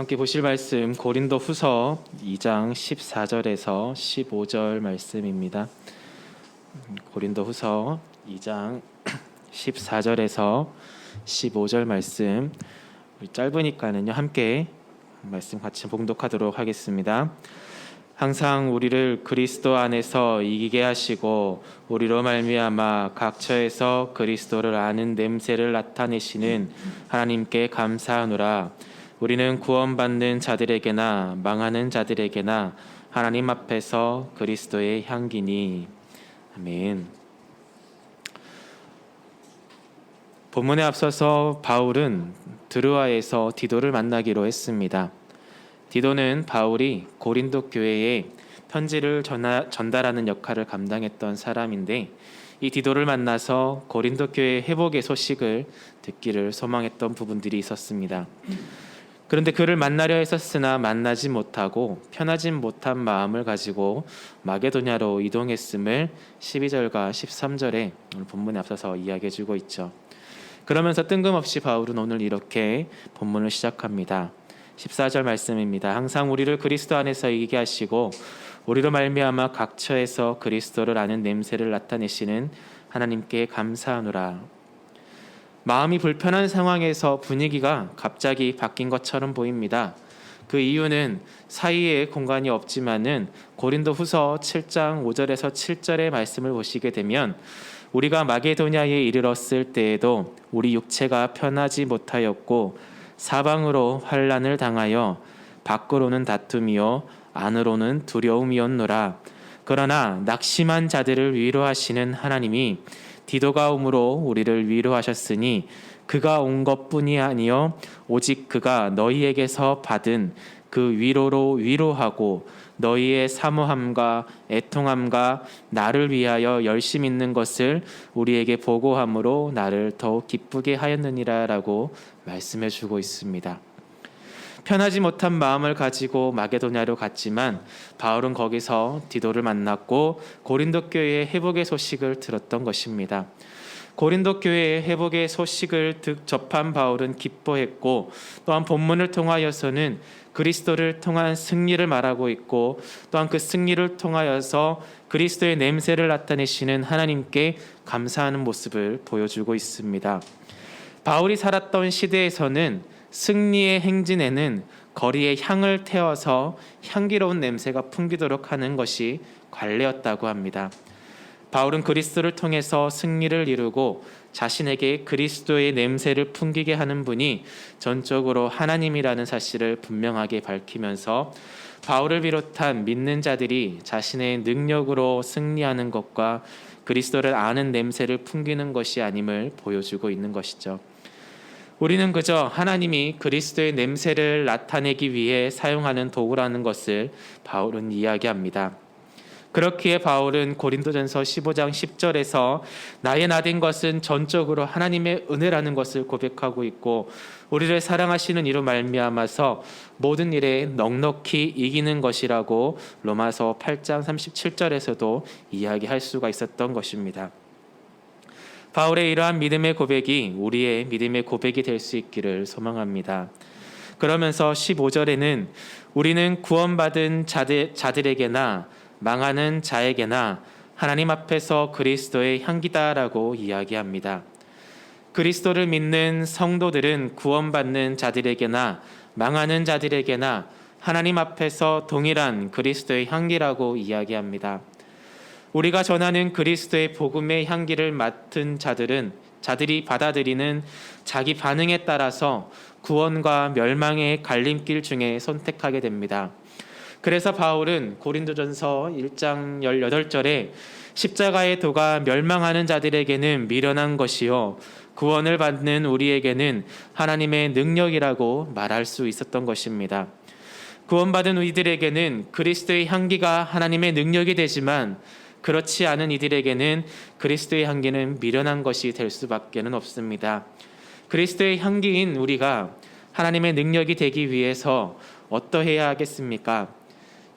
함께 보실 말씀 고린도후서 2장 14절에서 15절 말씀입니다. 고린도후서 2장 14절에서 15절 말씀, 우리 짧으니까는요 함께 말씀 같이 봉독하도록 하겠습니다. 항상 우리를 그리스도 안에서 이기게 하시고 우리로 말미암아 각처에서 그리스도를 아는 냄새를 나타내시는 하나님께 감사하노라. 우리는 구원받는 자들에게나 망하는 자들에게나 하나님 앞에서 그리스도의 향기니. 아멘. 본문에 앞서서 바울은 드르아에서 디도를 만나기로 했습니다. 디도는 바울이 고린도 교회에 편지를 전달하는 역할을 감당했던 사람인데, 이 디도를 만나서 고린도 교회 회복의 소식을 듣기를 소망했던 부분들이 있었습니다. 그런데 그를 만나려 했었으나 만나지 못하고 편하지 못한 마음을 가지고 마게도냐로 이동했음을 12절과 13절에 오늘 본문에 앞서서 이야기해주고 있죠. 그러면서 뜬금없이 바울은 오늘 이렇게 본문을 시작합니다. 14절 말씀입니다. 항상 우리를 그리스도 안에서 이기게 하시고 우리로 말미암아 각처에서 그리스도를 아는 냄새를 나타내시는 하나님께 감사하노라. 마음이 불편한 상황에서 분위기가 갑자기 바뀐 것처럼 보입니다. 그 이유는 사이에 공간이 없지만은 고린도후서 7장 5절에서 7절의 말씀을 보시게 되면 우리가 마게도냐에 이르렀을 때에도 우리 육체가 편하지 못하였고 사방으로 환난을 당하여 밖으로는 다툼이요 안으로는 두려움이었노라. 그러나 낙심한 자들을 위로하시는 하나님이 디도가 오므로 우리를 위로하셨으니 그가 온 것뿐이 아니요 오직 그가 너희에게서 받은 그 위로로 위로하고 너희의 사모함과 애통함과 나를 위하여 열심 있는 것을 우리에게 보고함으로 나를 더욱 기쁘게 하였느니라 라고 말씀해 주고 있습니다. 편하지 못한 마음을 가지고 마게도냐로 갔지만 바울은 거기서 디도를 만났고 고린도 교회의 회복의 소식을 들었던 것입니다. 고린도 교회의 회복의 소식을 접한 바울은 기뻐했고, 또한 본문을 통하여서는 그리스도를 통한 승리를 말하고 있고, 또한 그 승리를 통하여서 그리스도의 냄새를 나타내시는 하나님께 감사하는 모습을 보여주고 있습니다. 바울이 살았던 시대에서는 승리의 행진에는 거리에 향을 태워서 향기로운 냄새가 풍기도록 하는 것이 관례였다고 합니다. 바울은 그리스도를 통해서 승리를 이루고 자신에게 그리스도의 냄새를 풍기게 하는 분이 전적으로 하나님이라는 사실을 분명하게 밝히면서 바울을 비롯한 믿는 자들이 자신의 능력으로 승리하는 것과 그리스도를 아는 냄새를 풍기는 것이 아님을 보여주고 있는 것이죠. 우리는 그저 하나님이 그리스도의 냄새를 나타내기 위해 사용하는 도구라는 것을 바울은 이야기합니다. 그렇기에 바울은 고린도전서 15장 10절에서 나의 나된 것은 전적으로 하나님의 은혜라는 것을 고백하고 있고, 우리를 사랑하시는 이로 말미암아서 모든 일에 넉넉히 이기는 것이라고 로마서 8장 37절에서도 이야기할 수가 있었던 것입니다. 바울의 이러한 믿음의 고백이 우리의 믿음의 고백이 될 수 있기를 소망합니다. 그러면서 15절에는 우리는 구원받은 자들에게나 망하는 자에게나 하나님 앞에서 그리스도의 향기다라고 이야기합니다. 그리스도를 믿는 성도들은 구원받는 자들에게나 망하는 자들에게나 하나님 앞에서 동일한 그리스도의 향기라고 이야기합니다. 우리가 전하는 그리스도의 복음의 향기를 맡은 자들이 받아들이는 자기 반응에 따라서 구원과 멸망의 갈림길 중에 선택하게 됩니다. 그래서 바울은 고린도전서 1장 18절에 십자가의 도가 멸망하는 자들에게는 미련한 것이요 구원을 받는 우리에게는 하나님의 능력이라고 말할 수 있었던 것입니다. 구원받은 이들에게는 그리스도의 향기가 하나님의 능력이 되지만 그렇지 않은 이들에게는 그리스도의 향기는 미련한 것이 될 수밖에 없습니다. 그리스도의 향기인 우리가 하나님의 능력이 되기 위해서 어떠해야 하겠습니까?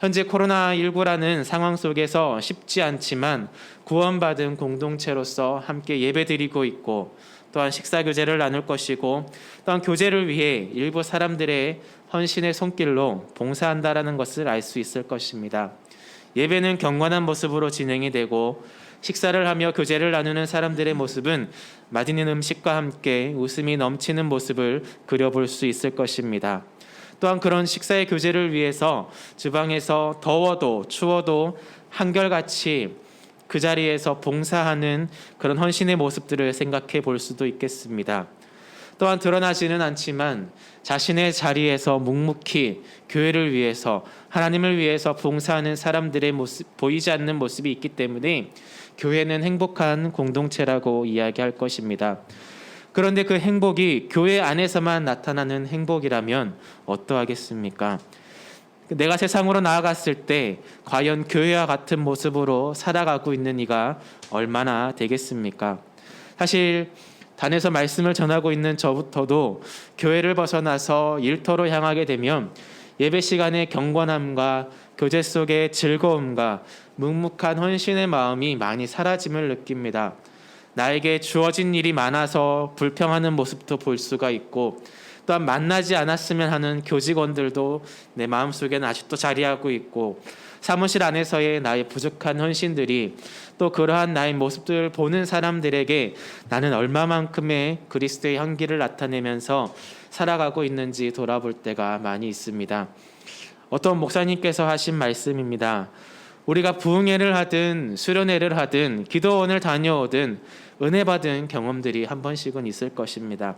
현재 코로나19라는 상황 속에서 쉽지 않지만 구원받은 공동체로서 함께 예배드리고 있고, 또한 식사 교제를 나눌 것이고, 또한 교제를 위해 일부 사람들의 헌신의 손길로 봉사한다라는 것을 알 수 있을 것입니다. 예배는 경건한 모습으로 진행이 되고, 식사를 하며 교제를 나누는 사람들의 모습은 맛있는 음식과 함께 웃음이 넘치는 모습을 그려볼 수 있을 것입니다. 또한 그런 식사의 교제를 위해서 주방에서 더워도 추워도 한결같이 그 자리에서 봉사하는 그런 헌신의 모습들을 생각해 볼 수도 있겠습니다. 또한 드러나지는 않지만 자신의 자리에서 묵묵히 교회를 위해서, 하나님을 위해서 봉사하는 사람들의 모습, 보이지 않는 모습이 있기 때문에 교회는 행복한 공동체라고 이야기할 것입니다. 그런데 그 행복이 교회 안에서만 나타나는 행복이라면 어떠하겠습니까? 내가 세상으로 나아갔을 때 과연 교회와 같은 모습으로 살아가고 있는 이가 얼마나 되겠습니까? 사실 단에서 말씀을 전하고 있는 저부터도 교회를 벗어나서 일터로 향하게 되면 예배 시간의 경건함과 교제 속의 즐거움과 묵묵한 헌신의 마음이 많이 사라짐을 느낍니다. 나에게 주어진 일이 많아서 불평하는 모습도 볼 수가 있고, 또한 만나지 않았으면 하는 교직원들도 내 마음속에는 아직도 자리하고 있고, 사무실 안에서의 나의 부족한 헌신들이 또 그러한 나의 모습들을 보는 사람들에게 나는 얼마만큼의 그리스도의 향기를 나타내면서 살아가고 있는지 돌아볼 때가 많이 있습니다. 어떤 목사님께서 하신 말씀입니다. 우리가 부흥회를 하든 수련회를 하든 기도원을 다녀오든 은혜 받은 경험들이 한 번씩은 있을 것입니다.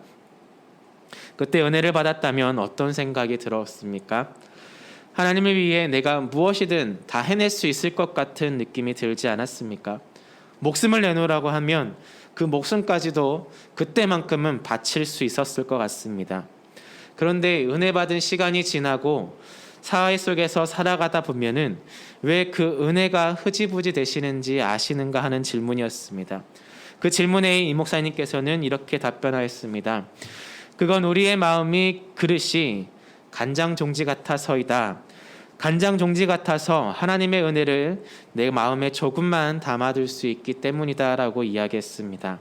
그때 은혜를 받았다면 어떤 생각이 들었습니까? 하나님을 위해 내가 무엇이든 다 해낼 수 있을 것 같은 느낌이 들지 않았습니까? 목숨을 내놓으라고 하면 그 목숨까지도 그때만큼은 바칠 수 있었을 것 같습니다. 그런데 은혜 받은 시간이 지나고 사회 속에서 살아가다 보면은 왜 그 은혜가 흐지부지 되시는지 아시는가 하는 질문이었습니다. 그 질문에 이 목사님께서는 이렇게 답변하였습니다. 그건 우리의 마음이 그릇이 간장 종지 같아서이다. 간장 종지 같아서 하나님의 은혜를 내 마음에 조금만 담아둘 수 있기 때문이다라고 이야기했습니다.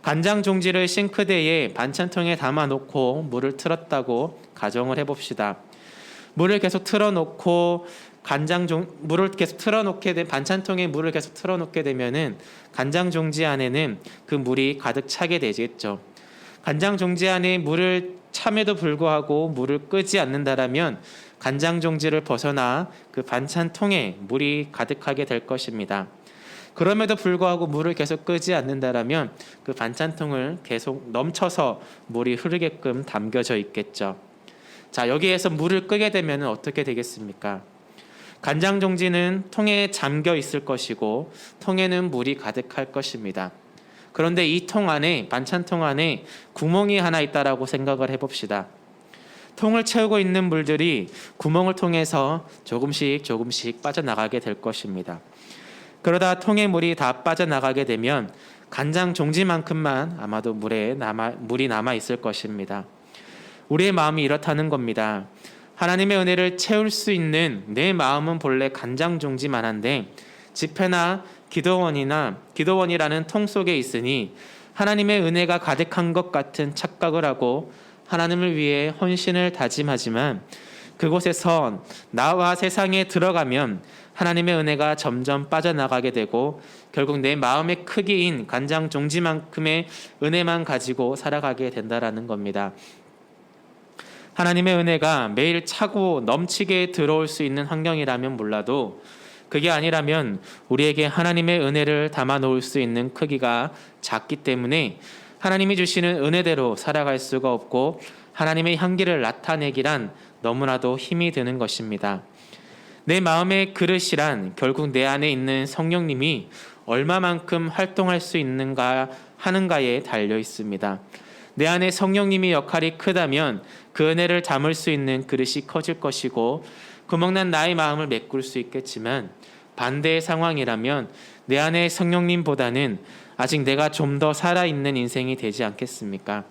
간장 종지를 싱크대에 반찬통에 담아놓고 물을 틀었다고 가정을 해봅시다. 물을 계속 틀어놓고 물을 계속 틀어놓게 된 반찬통에 물을 계속 틀어놓게 되면은 간장 종지 안에는 그 물이 가득 차게 되겠죠. 간장 종지 안에 물을 참에도 불구하고 물을 끄지 않는다라면 간장 종지를 벗어나 그 반찬통에 물이 가득하게 될 것입니다. 그럼에도 불구하고 물을 계속 끄지 않는다라면 그 반찬통을 계속 넘쳐서 물이 흐르게끔 담겨져 있겠죠. 자, 여기에서 물을 끄게 되면 어떻게 되겠습니까? 간장 종지는 통에 잠겨 있을 것이고 통에는 물이 가득할 것입니다. 그런데 이 통 안에, 반찬통 안에 구멍이 하나 있다라고 생각을 해봅시다. 통을 채우고 있는 물들이 구멍을 통해서 조금씩 빠져나가게 될 것입니다. 그러다 통의 물이 다 빠져나가게 되면 간장 종지만큼만 아마도 물이 남아 있을 것입니다. 우리의 마음이 이렇다는 겁니다. 하나님의 은혜를 채울 수 있는 내 마음은 본래 간장 종지만 한데 집회나 기도원이라는 통 속에 있으니 하나님의 은혜가 가득한 것 같은 착각을 하고 하나님을 위해 헌신을 다짐하지만 그곳에서 나와 세상에 들어가면 하나님의 은혜가 점점 빠져나가게 되고 결국 내 마음의 크기인 간장 종지만큼의 은혜만 가지고 살아가게 된다라는 겁니다. 하나님의 은혜가 매일 차고 넘치게 들어올 수 있는 환경이라면 몰라도 그게 아니라면 우리에게 하나님의 은혜를 담아 놓을 수 있는 크기가 작기 때문에 하나님이 주시는 은혜대로 살아갈 수가 없고 하나님의 향기를 나타내기란 너무나도 힘이 드는 것입니다. 내 마음의 그릇이란 결국 내 안에 있는 성령님이 얼마만큼 활동할 수 있는가 하는가에 달려 있습니다. 내 안에 성령님의 역할이 크다면 그 은혜를 담을 수 있는 그릇이 커질 것이고 구멍난 나의 마음을 메꿀 수 있겠지만 반대의 상황이라면 내 안에 성령님보다는 아직 내가 좀 더 살아있는 인생이 되지 않겠습니까?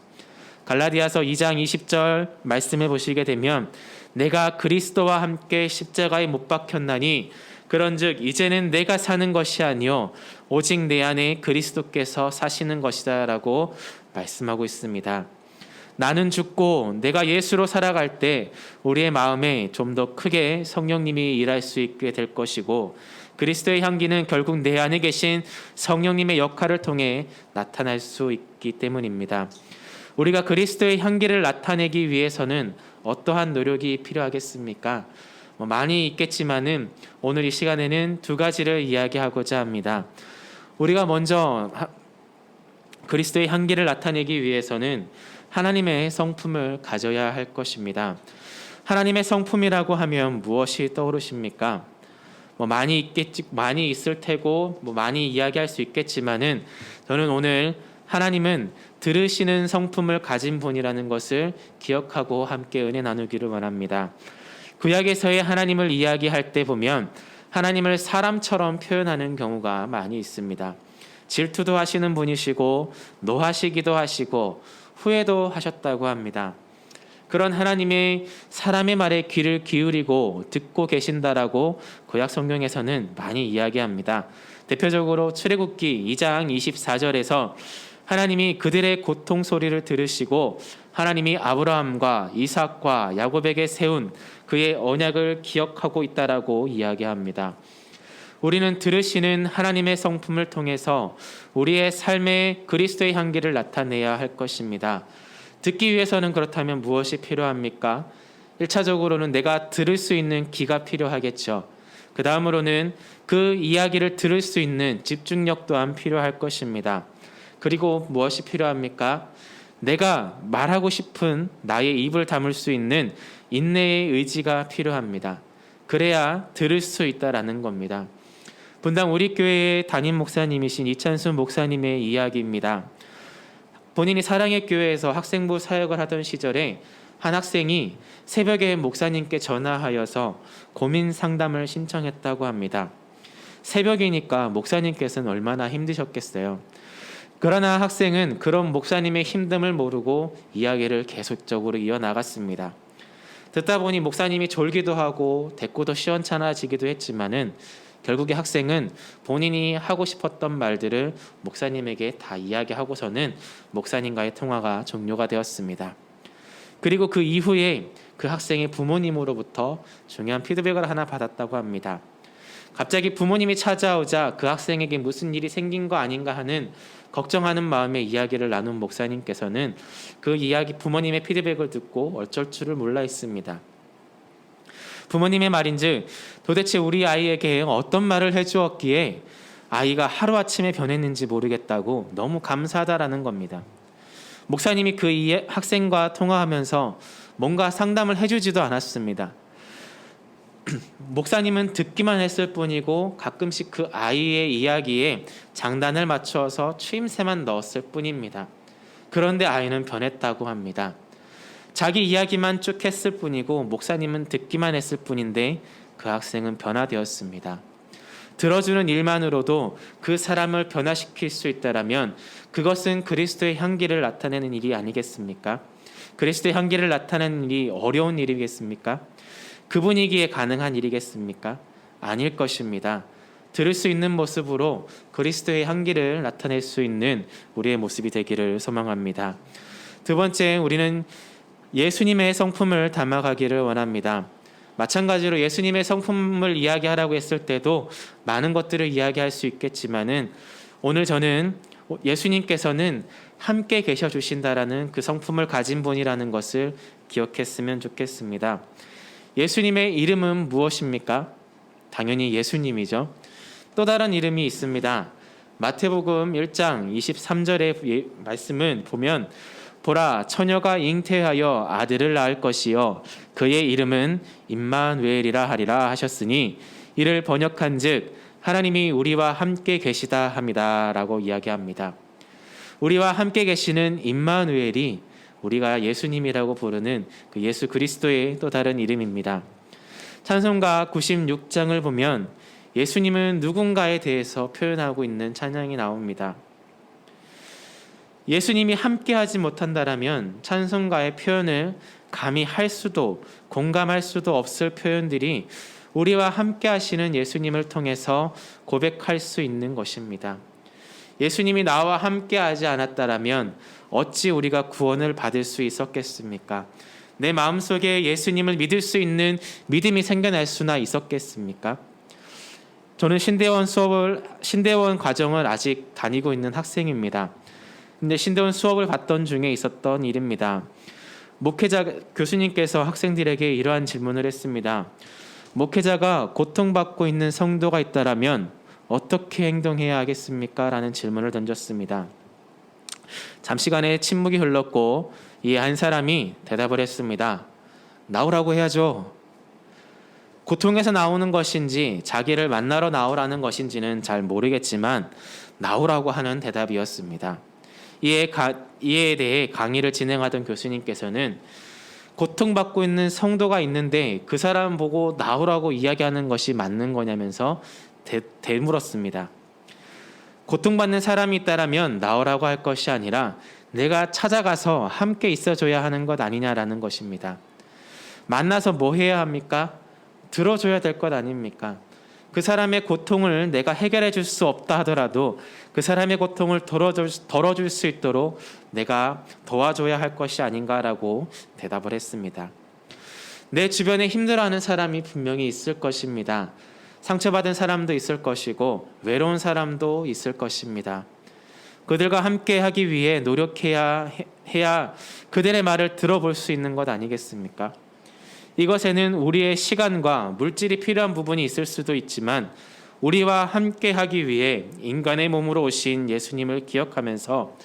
갈라디아서 2장 20절 말씀해 보시게 되면 내가 그리스도와 함께 십자가에 못 박혔나니 그런즉 이제는 내가 사는 것이 아니요 오직 내 안에 그리스도께서 사시는 것이다 라고 말씀하고 있습니다. 나는 죽고 내가 예수로 살아갈 때 우리의 마음에 좀 더 크게 성령님이 일할 수 있게 될 것이고, 그리스도의 향기는 결국 내 안에 계신 성령님의 역할을 통해 나타날 수 있기 때문입니다. 우리가 그리스도의 향기를 나타내기 위해서는 어떠한 노력이 필요하겠습니까? 많이 있겠지만은 오늘 이 시간에는 두 가지를 이야기하고자 합니다. 우리가 먼저 그리스도의 향기를 나타내기 위해서는 하나님의 성품을 가져야 할 것입니다. 하나님의 성품이라고 하면 무엇이 떠오르십니까? 많이 있을 테고 많이 이야기할 수 있겠지만은 저는 오늘 하나님은 들으시는 성품을 가진 분이라는 것을 기억하고 함께 은혜 나누기를 원합니다. 구약에서의 하나님을 이야기할 때 보면 하나님을 사람처럼 표현하는 경우가 많이 있습니다. 질투도 하시는 분이시고 노하시기도 하시고 후회도 하셨다고 합니다. 그런 하나님의 사람의 말에 귀를 기울이고 듣고 계신다라고 구약 성경에서는 많이 이야기합니다. 대표적으로 출애굽기 2장 24절에서 하나님이 그들의 고통 소리를 들으시고 하나님이 아브라함과 이삭과 야곱에게 세운 그의 언약을 기억하고 있다라고 이야기합니다. 우리는 들으시는 하나님의 성품을 통해서 우리의 삶에 그리스도의 향기를 나타내야 할 것입니다. 듣기 위해서는 그렇다면 무엇이 필요합니까? 1차적으로는 내가 들을 수 있는 귀가 필요하겠죠. 그 다음으로는 그 이야기를 들을 수 있는 집중력 또한 필요할 것입니다. 그리고 무엇이 필요합니까? 내가 말하고 싶은 나의 입을 담을 수 있는 인내의 의지가 필요합니다. 그래야 들을 수 있다라는 겁니다. 분당 우리 교회의 담임 목사님이신 이찬순 목사님의 이야기입니다. 본인이 사랑의 교회에서 학생부 사역을 하던 시절에 한 학생이 새벽에 목사님께 전화하여서 고민 상담을 신청했다고 합니다. 새벽이니까 목사님께서는 얼마나 힘드셨겠어요. 그러나 학생은 그런 목사님의 힘듦을 모르고 이야기를 계속적으로 이어나갔습니다. 듣다 보니 목사님이 졸기도 하고 대꾸도 시원찮아지기도 했지만은 결국에 학생은 본인이 하고 싶었던 말들을 목사님에게 다 이야기하고서는 목사님과의 통화가 종료가 되었습니다. 그리고 그 이후에 그 학생의 부모님으로부터 중요한 피드백을 하나 받았다고 합니다. 갑자기 부모님이 찾아오자 그 학생에게 무슨 일이 생긴 거 아닌가 하는 걱정하는 마음의 이야기를 나눈 목사님께서는 그 이야기 부모님의 피드백을 듣고 어쩔 줄을 몰라 했습니다. 부모님의 말인즉 도대체 우리 아이에게 어떤 말을 해주었기에 아이가 하루아침에 변했는지 모르겠다고 너무 감사하다라는 겁니다. 목사님이 그 학생과 통화하면서 뭔가 상담을 해주지도 않았습니다. 목사님은 듣기만 했을 뿐이고 가끔씩 그 아이의 이야기에 장단을 맞춰서 추임새만 넣었을 뿐입니다. 그런데 아이는 변했다고 합니다. 자기 이야기만 쭉 했을 뿐이고 목사님은 듣기만 했을 뿐인데 그 학생은 변화되었습니다. 들어주는 일만으로도 그 사람을 변화시킬 수 있다면 그것은 그리스도의 향기를 나타내는 일이 아니겠습니까? 그리스도의 향기를 나타내는 일이 어려운 일이겠습니까? 그 분위기에 가능한 일이겠습니까? 아닐 것입니다. 들을 수 있는 모습으로 그리스도의 향기를 나타낼 수 있는 우리의 모습이 되기를 소망합니다. 두 번째, 우리는 예수님의 성품을 담아가기를 원합니다. 마찬가지로 예수님의 성품을 이야기하라고 했을 때도 많은 것들을 이야기할 수 있겠지만은 오늘 저는 예수님께서는 함께 계셔 주신다라는 그 성품을 가진 분이라는 것을 기억했으면 좋겠습니다. 예수님의 이름은 무엇입니까? 당연히 예수님이죠. 또 다른 이름이 있습니다. 마태복음 1장 23절의 말씀은 보면 보라 처녀가 잉태하여 아들을 낳을 것이요 그의 이름은 임마누엘이라 하리라 하셨으니 이를 번역한즉 하나님이 우리와 함께 계시다 함이다라고 이야기합니다. 우리와 함께 계시는 임마누엘이 우리가 예수님이라고 부르는 그 예수 그리스도의 또 다른 이름입니다. 찬송가 96장을 보면 예수님은 누군가에 대해서 표현하고 있는 찬양이 나옵니다. 예수님이 함께하지 못한다라면 찬송가의 표현을 감히 할 수도 공감할 수도 없을 표현들이 우리와 함께하시는 예수님을 통해서 고백할 수 있는 것입니다. 예수님이 나와 함께 하지 않았다라면 어찌 우리가 구원을 받을 수 있었겠습니까? 내 마음속에 예수님을 믿을 수 있는 믿음이 생겨날 수나 있었겠습니까? 저는 신대원 과정을 아직 다니고 있는 학생입니다. 근데 신대원 수업을 받던 중에 있었던 일입니다. 교수님께서 학생들에게 이러한 질문을 했습니다. 목회자가 고통받고 있는 성도가 있다라면 어떻게 행동해야 하겠습니까? 라는 질문을 던졌습니다. 잠시간의 침묵이 흘렀고 이 한 사람이 대답을 했습니다. 나오라고 해야죠. 고통에서 나오는 것인지 자기를 만나러 나오라는 것인지는 잘 모르겠지만 나오라고 하는 대답이었습니다. 이에 대해 강의를 진행하던 교수님께서는 고통받고 있는 성도가 있는데 그 사람 보고 나오라고 이야기하는 것이 맞는 거냐면서 되물었습니다. 고통받는 사람이 있다라면 나오라고 할 것이 아니라 내가 찾아가서 함께 있어줘야 하는 것 아니냐라는 것입니다. 만나서 뭐 해야 합니까? 들어줘야 될 것 아닙니까? 그 사람의 고통을 내가 해결해 줄 수 없다 하더라도 그 사람의 고통을 덜어줄 수 있도록 내가 도와줘야 할 것이 아닌가라고 대답을 했습니다. 내 주변에 힘들어하는 사람이 분명히 있을 것입니다. 상처받은 사람도 있을 것이고 외로운 사람도 있을 것입니다. 그들과 함께 하기 위해 노력해야 그들의 말을 들어볼 수 있는 것 아니겠습니까? 이것에는 우리의 시간과 물질이 필요한 부분이 있을 수도 있지만 우리와 함께 하기 위해 인간의 몸으로 오신 예수님을 기억하면서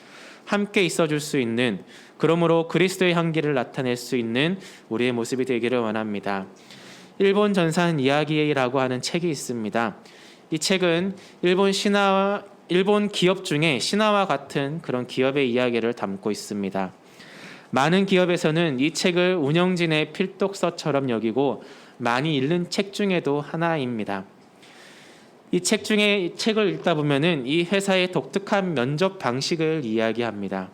함께 있어줄 수 있는, 그러므로 그리스도의 향기를 나타낼 수 있는 우리의 모습이 되기를 원합니다. 일본 전산 이야기라고 하는 책이 있습니다. 이 책은 일본 기업 중에 신화와 같은 그런 기업의 이야기를 담고 있습니다. 많은 기업에서는 이 책을 운영진의 필독서처럼 여기고 많이 읽는 책 중에도 하나입니다. 이 책을 읽다 보면은 이 회사의 독특한 면접 방식을 이야기합니다.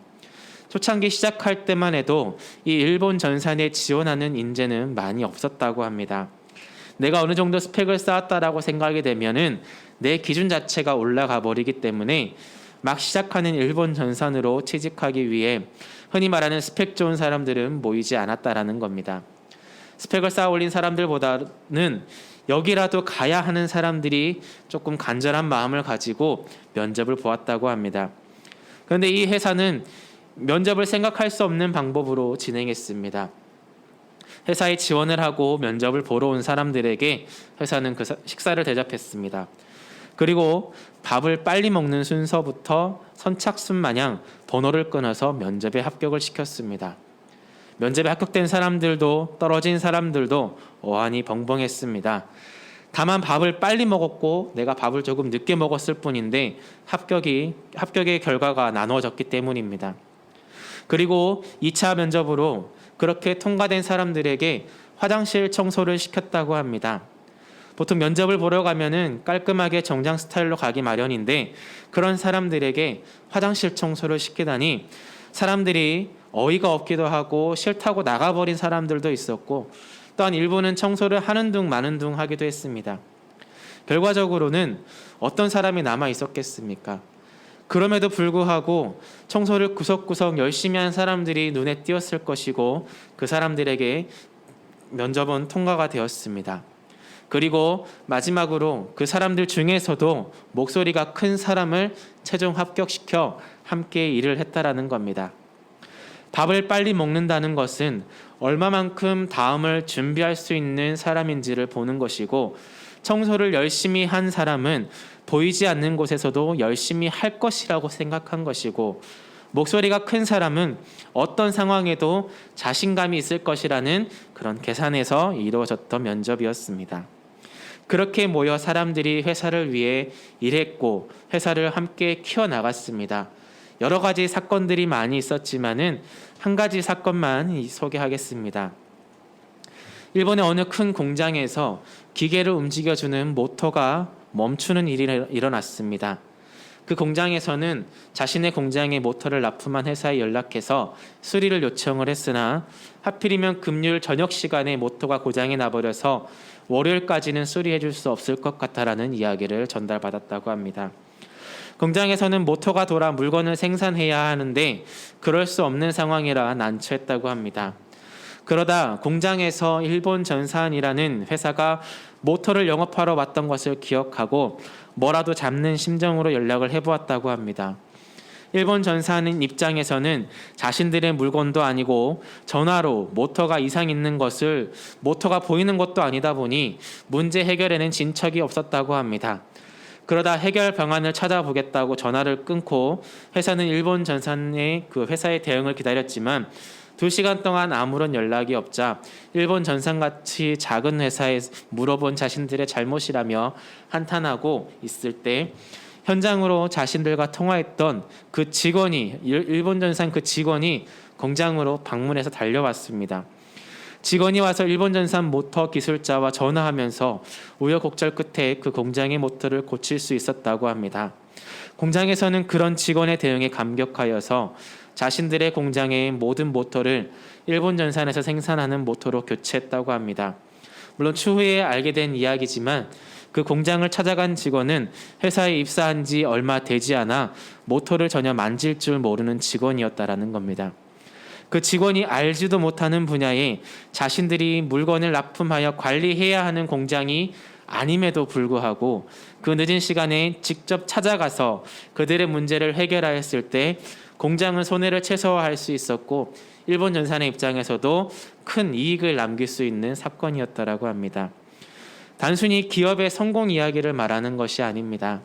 초창기 시작할 때만 해도 이 일본 전산에 지원하는 인재는 많이 없었다고 합니다. 내가 어느 정도 스펙을 쌓았다라고 생각이 되면은 내 기준 자체가 올라가 버리기 때문에 막 시작하는 일본 전산으로 취직하기 위해 흔히 말하는 스펙 좋은 사람들은 모이지 않았다라는 겁니다. 스펙을 쌓아 올린 사람들보다는 여기라도 가야 하는 사람들이 조금 간절한 마음을 가지고 면접을 보았다고 합니다. 그런데 이 회사는 면접을 생각할 수 없는 방법으로 진행했습니다. 회사에 지원을 하고 면접을 보러 온 사람들에게 회사는 그 식사를 대접했습니다. 그리고 밥을 빨리 먹는 순서부터 선착순 마냥 번호를 끊어서 면접에 합격을 시켰습니다. 면접에 합격된 사람들도 떨어진 사람들도 어안이 벙벙했습니다. 다만 밥을 빨리 먹었고 내가 밥을 조금 늦게 먹었을 뿐인데 합격의 결과가 나눠졌기 때문입니다. 그리고 2차 면접으로 그렇게 통과된 사람들에게 화장실 청소를 시켰다고 합니다. 보통 면접을 보러 가면은 깔끔하게 정장 스타일로 가기 마련인데 그런 사람들에게 화장실 청소를 시키다니 사람들이 어이가 없기도 하고 싫다고 나가버린 사람들도 있었고 또한 일부는 청소를 하는 둥 마는 둥 하기도 했습니다. 결과적으로는 어떤 사람이 남아 있었겠습니까? 그럼에도 불구하고 청소를 구석구석 열심히 한 사람들이 눈에 띄었을 것이고 그 사람들에게 면접은 통과가 되었습니다. 그리고 마지막으로 그 사람들 중에서도 목소리가 큰 사람을 최종 합격시켜 함께 일을 했다라는 겁니다. 밥을 빨리 먹는다는 것은 얼마만큼 다음을 준비할 수 있는 사람인지를 보는 것이고 청소를 열심히 한 사람은 보이지 않는 곳에서도 열심히 할 것이라고 생각한 것이고 목소리가 큰 사람은 어떤 상황에도 자신감이 있을 것이라는 그런 계산에서 이루어졌던 면접이었습니다. 그렇게 모여 사람들이 회사를 위해 일했고 회사를 함께 키워나갔습니다. 여러 가지 사건들이 많이 있었지만은 한 가지 사건만 소개하겠습니다. 일본의 어느 큰 공장에서 기계를 움직여주는 모터가 멈추는 일이 일어났습니다. 그 공장에서는 자신의 공장에 모터를 납품한 회사에 연락해서 수리를 요청을 했으나 하필이면 금요일 저녁 시간에 모터가 고장이 나버려서 월요일까지는 수리해 줄 수 없을 것 같다라는 이야기를 전달받았다고 합니다. 공장에서는 모터가 돌아 물건을 생산해야 하는데 그럴 수 없는 상황이라 난처했다고 합니다. 그러다 공장에서 일본 전산이라는 회사가 모터를 영업하러 왔던 것을 기억하고 뭐라도 잡는 심정으로 연락을 해보았다고 합니다. 일본 전사하는 입장에서는 자신들의 물건도 아니고 전화로 모터가 이상 있는 것을 모터가 보이는 것도 아니다 보니 문제 해결에는 진척이 없었다고 합니다. 그러다 해결 방안을 찾아보겠다고 전화를 끊고 회사는 일본 전산의 그 회사의 대응을 기다렸지만 2시간 동안 아무런 연락이 없자 일본 전산같이 작은 회사에 물어본 자신들의 잘못이라며 한탄하고 있을 때 현장으로 자신들과 통화했던 그 직원이 일본 전산 그 직원이 공장으로 방문해서 달려왔습니다. 직원이 와서 일본 전산 모터 기술자와 전화하면서 우여곡절 끝에 그 공장의 모터를 고칠 수 있었다고 합니다. 공장에서는 그런 직원의 대응에 감격하여서 자신들의 공장의 모든 모터를 일본 전산에서 생산하는 모터로 교체했다고 합니다. 물론 추후에 알게 된 이야기지만 그 공장을 찾아간 직원은 회사에 입사한 지 얼마 되지 않아 모터를 전혀 만질 줄 모르는 직원이었다라는 겁니다. 그 직원이 알지도 못하는 분야에 자신들이 물건을 납품하여 관리해야 하는 공장이 아님에도 불구하고 그 늦은 시간에 직접 찾아가서 그들의 문제를 해결하였을 때 공장은 손해를 최소화할 수 있었고 일본 전산의 입장에서도 큰 이익을 남길 수 있는 사건이었다라고 합니다. 단순히 기업의 성공 이야기를 말하는 것이 아닙니다.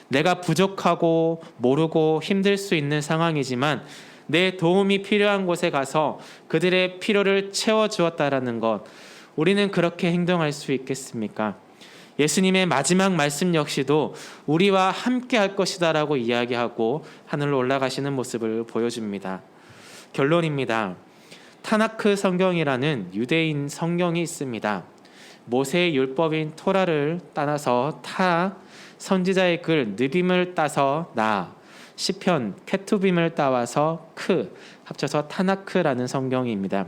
내가 부족하고 모르고 힘들 수 있는 상황이지만 내 도움이 필요한 곳에 가서 그들의 필요를 채워주었다라는 것, 우리는 그렇게 행동할 수 있겠습니까? 예수님의 마지막 말씀 역시도 우리와 함께 할 것이다라고 이야기하고 하늘로 올라가시는 모습을 보여줍니다. 결론입니다. 타나크 성경이라는 유대인 성경이 있습니다. 모세의 율법인 토라를 따라서 타, 선지자의 글 느빔을 따서 나, 시편 케투빔을 따와서 크, 합쳐서 타나크라는 성경입니다.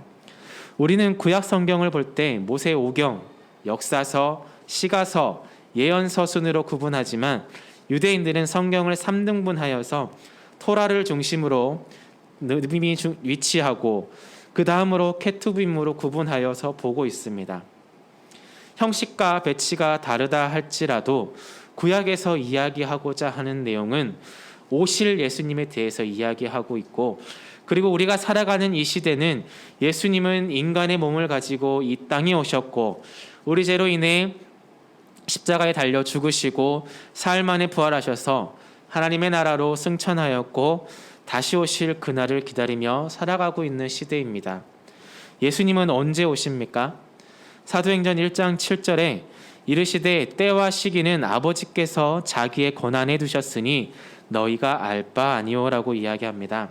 우리는 구약 성경을 볼 때 모세오경, 역사서, 시가서, 예언서 순으로 구분하지만 유대인들은 성경을 3등분하여서 토라를 중심으로 느빔이 위치하고 그 다음으로 케투빔으로 구분하여서 보고 있습니다. 형식과 배치가 다르다 할지라도 구약에서 이야기하고자 하는 내용은 오실 예수님에 대해서 이야기하고 있고, 그리고 우리가 살아가는 이 시대는 예수님은 인간의 몸을 가지고 이 땅에 오셨고 우리 죄로 인해 십자가에 달려 죽으시고 사흘 만에 부활하셔서 하나님의 나라로 승천하였고 다시 오실 그날을 기다리며 살아가고 있는 시대입니다. 예수님은 언제 오십니까? 사도행전 1장 7절에 이르시되 때와 시기는 아버지께서 자기의 권한에 두셨으니 너희가 알 바 아니오라고 이야기합니다.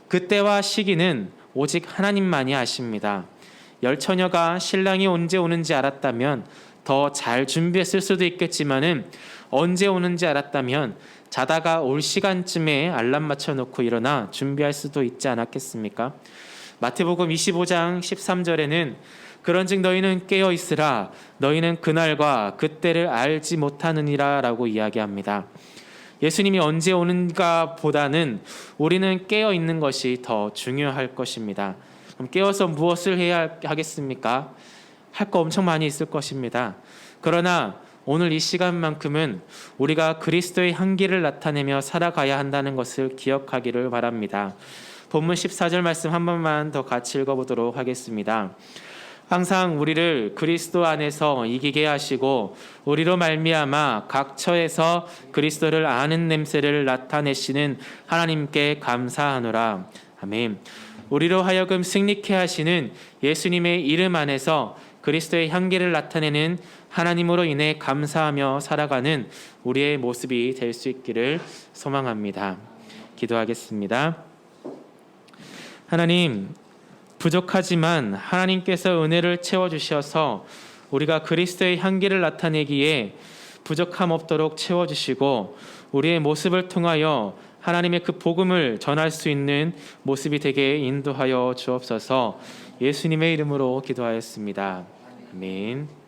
그 때와 시기는 오직 하나님만이 아십니다. 열처녀가 신랑이 언제 오는지 알았다면 더 잘 준비했을 수도 있겠지만은 언제 오는지 알았다면 자다가 올 시간쯤에 알람 맞춰놓고 일어나 준비할 수도 있지 않았겠습니까? 마태복음 25장 13절에는 그런즉 너희는 깨어 있으라 너희는 그날과 그때를 알지 못하느니라 라고 이야기합니다. 예수님이 언제 오는가 보다는 우리는 깨어 있는 것이 더 중요할 것입니다. 그럼 깨어서 무엇을 해야 하겠습니까? 할 거 엄청 많이 있을 것입니다. 그러나 오늘 이 시간만큼은 우리가 그리스도의 향기를 나타내며 살아가야 한다는 것을 기억하기를 바랍니다. 본문 14절 말씀 한 번만 더 같이 읽어보도록 하겠습니다. 항상 우리를 그리스도 안에서 이기게 하시고 우리로 말미암아 각 처에서 그리스도를 아는 냄새를 나타내시는 하나님께 감사하노라. 아멘. 우리로 하여금 승리케 하시는 예수님의 이름 안에서 그리스도의 향기를 나타내는 하나님으로 인해 감사하며 살아가는 우리의 모습이 될 수 있기를 소망합니다. 기도하겠습니다. 하나님, 부족하지만 하나님께서 은혜를 채워주셔서 우리가 그리스도의 향기를 나타내기에 부족함 없도록 채워주시고 우리의 모습을 통하여 하나님의 그 복음을 전할 수 있는 모습이 되게 인도하여 주옵소서. 예수님의 이름으로 기도하였습니다. 아멘.